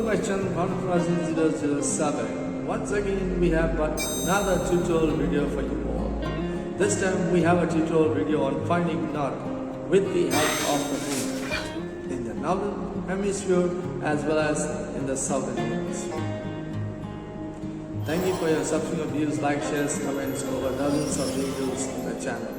my channel 1007. Once again we have got another tutorial video for you all. This time we have a tutorial video on finding north with the help of the moon in the northern hemisphere as well as in the southern hemisphere. Thank you for your subsequent views, like, shares, comments over dozens of videos in the channel.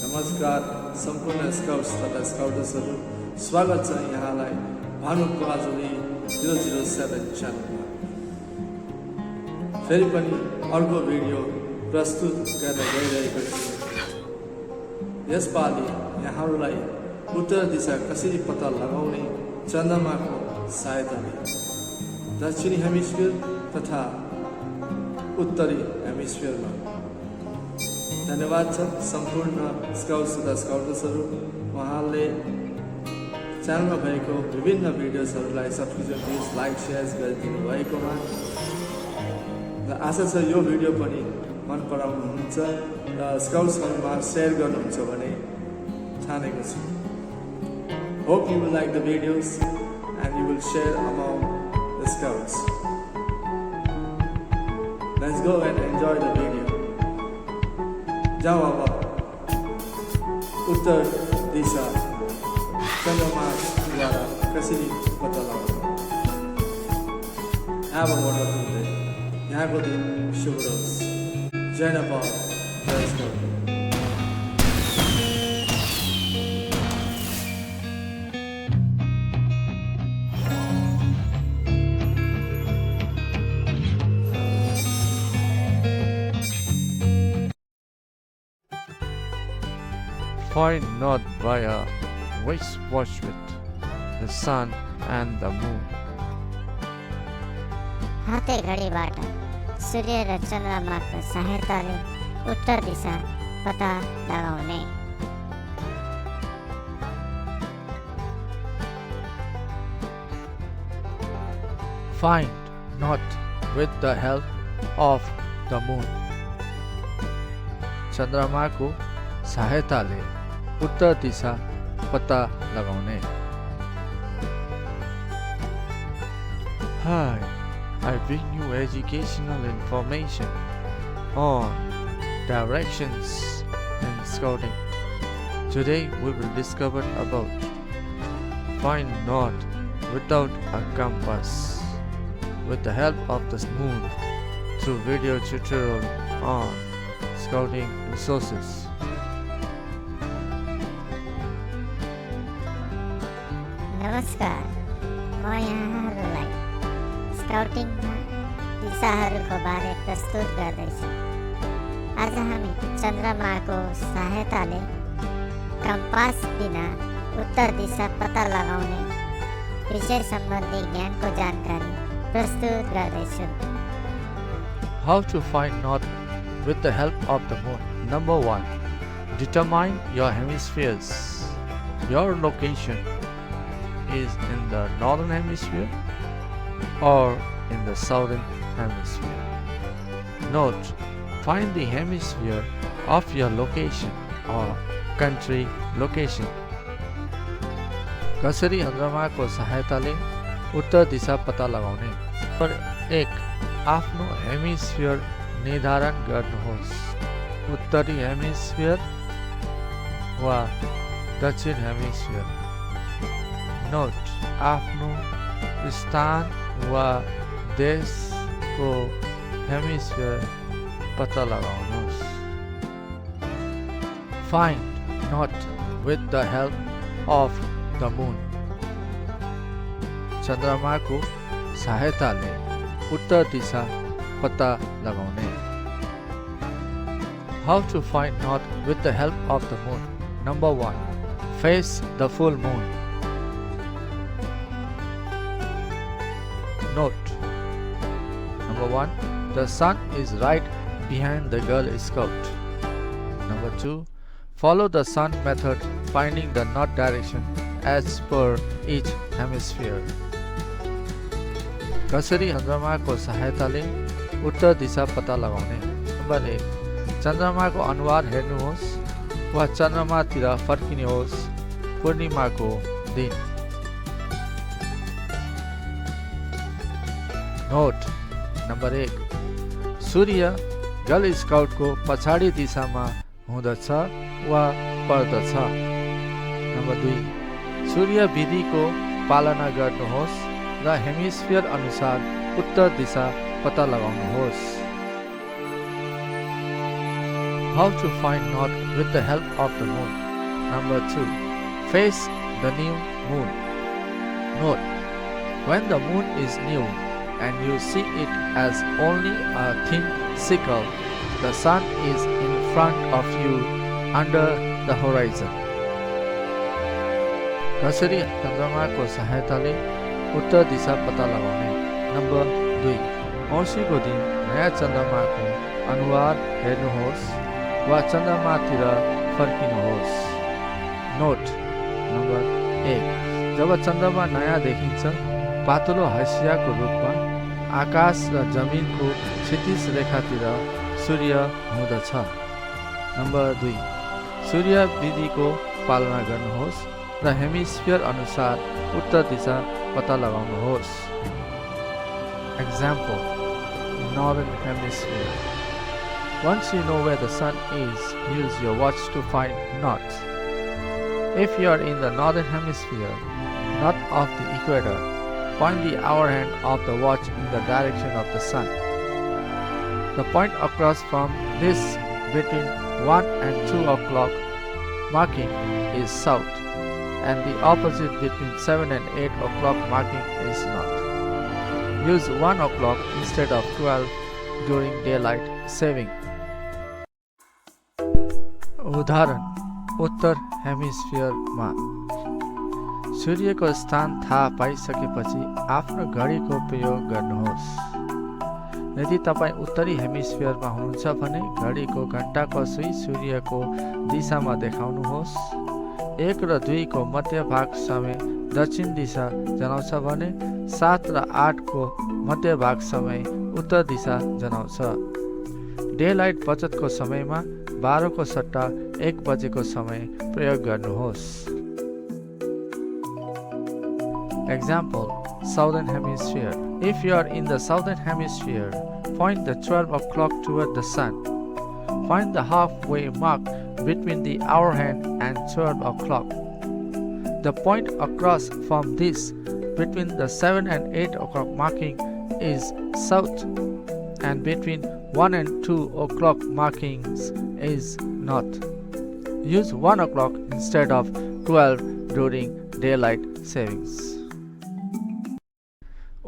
नमस्कार सम्पूर्ण scouts तथा स्काउटर्सहरू स्वागत छ यहाँलाई भानुको आजली 007 च्यानलमा फेरि पनि अर्को भिडियो प्रस्तुत गर्न गइरहेको छु। यसपालि यहाँहरूलाई उत्तर दिशा कसरी पत्ता लगाउने चन्द्रमाको सहायताले दक्षिणी हेमिस्फियर तथा उत्तरी हेमिस्फियरमा धन्यवाद छ सम्पूर्ण स्काउट्स तथा स्काउटर्सहरू उहाँहरूले च्यानलमा भएको विभिन्न भिडियोजहरूलाई सब्सक्रिप्सन भ्युज लाइक सेयर गरिदिनु भएकोमा र आशा छ यो भिडियो पनि मन पराउनुहुन्छ र स्काउट्सहरूमा सेयर गर्नुहुन्छ भने ठानेको छु। Hope you will like the videos and you will share among the scouts. Let's go and enjoy the video. जाओ अब उत्तर दिशा चन्द्रमा द्वारा कसरी पत्ता लगाउने। Have a wonderful day. यहाँको दिन शुभ रहोस्। जय नेपाल, जय scout. Find north via wristwatch with the sun and the moon. हाते घडीबाट सूर्य र चन्द्रमाको सहायताले उत्तर दिशा पत्ता लगाउने। Find north with the help of the moon. चन्द्रमाको सहायताले उत्तर दिशा पत्ता लगाउने। Hi, I bring you educational information on directions in scouting. Today we will discover about find north without a compass with the help of the moon through video tutorial on scouting resources. नमस्कार, म यहाँहरूलाई स्काउटिङमा दिशाहरूको बारे प्रस्तुत गर्दैछु। आज हामी चन्द्रमाको सहायताले कम्पास बिना उत्तर दिशा पत्ता लगाउने विषय सम्बन्धी ज्ञानको जानकारी प्रस्तुत गर्दैछु। How to find north with the help of the moon. Number 1. Determine your hemispheres. Your location is in the northern hemisphere or in the southern hemisphere. Note, find the hemisphere of your location or country location. कसरी चन्द्रमाको सहायताले उत्तर दिशा पत्ता लगाउने। Number 1. आफ्नो hemisphere निर्धारण गर्नुहोस्। उत्तरी हेमिस्फियर वा दक्षिण हेमिस्फियर। नोट, आफ्नो स्थान वा देशको हेमिस्फियर पत्ता लगाउनुहोस्। Find north with the help of the moon. चन्द्रमाको सहायताले उत्तर दिशा पत्ता लगाउने। How to find north with the help of the moon. Number 1. Face the full moon. Note, number 1. The sun is right behind the Girl Scout. Number 2. Follow the sun method, finding the north direction as per each hemisphere. कसरी चन्द्रमाको सहायताले उत्तर दिशा पत्ता लगाउने। Number 1. चन्द्रमाको अनुहार हेर्नुहोस् वा चन्द्रमातिर फर्किनुहोस् पूर्णिमाको दिन। नोट नम्बर 1, सूर्य गर्ल स्काउटको पछाडि दिशामा हुँदछ वा पर्दछ। नम्बर 2, सूर्य विधिको पालना गर्नुहोस् र हेमिस्फियर अनुसार उत्तर दिशा पत्ता लगाउनुहोस्। How to find north with the help of the moon. Number 2, face the new moon. Note, when the moon is new and you see it as only a thin sickle, the sun is in front of you under the horizon. कसरी चन्द्रमाको सहायताले उत्तर दिशा पत्ता लगाउने। Number 2, औँसीको दिन नयाँ चन्द्रमाको अनुहार हेर्नुहोस् वा चन्द्रमातिर फर्किनुहोस्। नोट नम्बर 1, जब चन्द्रमा नयाँ देखिन्छ, पातलो हँसियाको रूपमा आकाश र जमिनको क्षितिज रेखातिर सूर्य हुँदछ। नम्बर 2, सूर्य विधिको पालना गर्नुहोस् र हेमिस्फियर अनुसार उत्तर दिशा पत्ता लगाउनुहोस्। Example, Northern Hemisphere. Once you know where the sun is, use your watch to find north. If you are in the Northern Hemisphere, north of the equator, point the hour hand of the watch in the direction of the sun. The point across from this between 1 and 2 o'clock marking is south, and the opposite between 7 and 8 o'clock marking is north. Use 1 o'clock instead of 12 during daylight saving. उदाहरण, उत्तर हेमिस्फियरमा सूर्यको स्थान थाहा पाइसकेपछि आफ्नो घडीको प्रयोग गर्नुहोस्। यदि तपाईँ उत्तरी हेमिस्फियरमा हुनुहुन्छ भने घडीको घण्टाको सुई सूर्यको दिशामा देखाउनुहोस्। 1 र 2 को मध्य भाग समय दक्षिण दिशा जनाउँछ भने 7 र 8 को मध्य भाग समय उत्तर दिशा जनाउँछ। डेलाइट बचतको समयमा 12 को सट्टा 1 बजेको समय प्रयोग गर्नुहोस्। Example, Southern Hemisphere. If you are in the Southern Hemisphere, point the 12 o'clock toward the sun. Find the halfway mark between the hour hand and 12 o'clock. The point across from this between the 7 and 8 o'clock marking is south, and between 1 and 2 o'clock markings is north. Use 1 o'clock instead of 12 during daylight savings.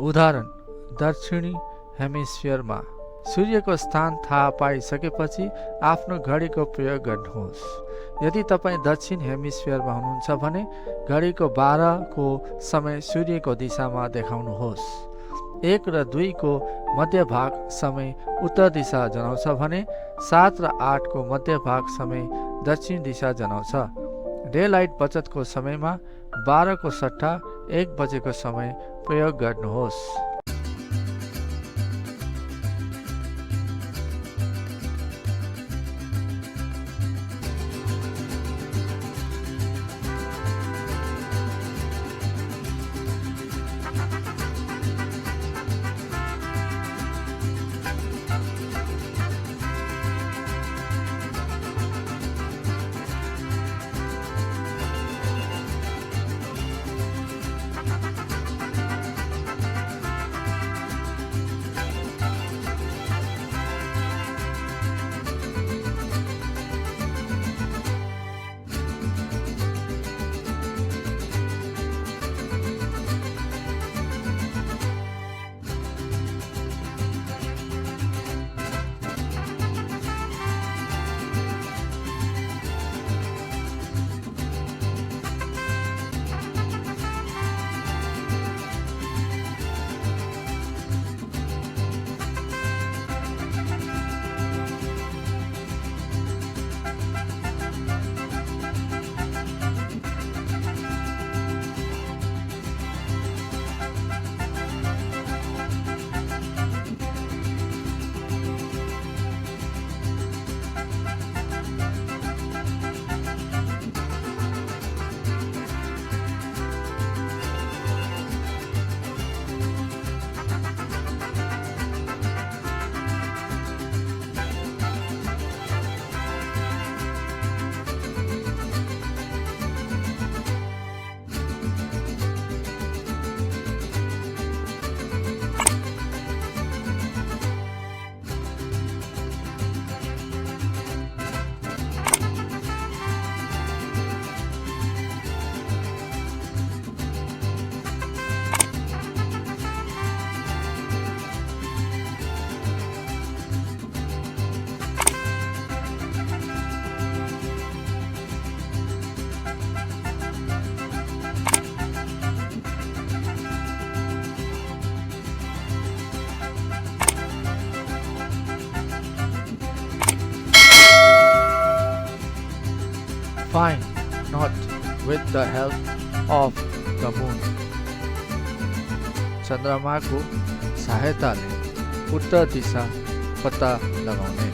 उदाहरण, दक्षिणी हेमिस्फियरमा सूर्यको स्थान थाहा पाइसकेपछि आफ्नो घडीको प्रयोग गर्नुहोस्। यदि तपाईँ दक्षिण हेमिस्फियरमा हुनुहुन्छ भने घडीको 12 को समय सूर्यको दिशामा देखाउनुहोस्। 1 र 2 को मध्य भाग समय उत्तर दिशा जनाउँछ भने 7 र 8 को मध्य भाग समय दक्षिण दिशा जनाउँछ। डेलाइट बचतको समयमा 12 को सट्टा 1 बजेको समय प्रयोग गर्नुहोस्। Find north with the help of the moon. चंद्रमा को सहायता ले उत्तर दिशा पता लगाउने.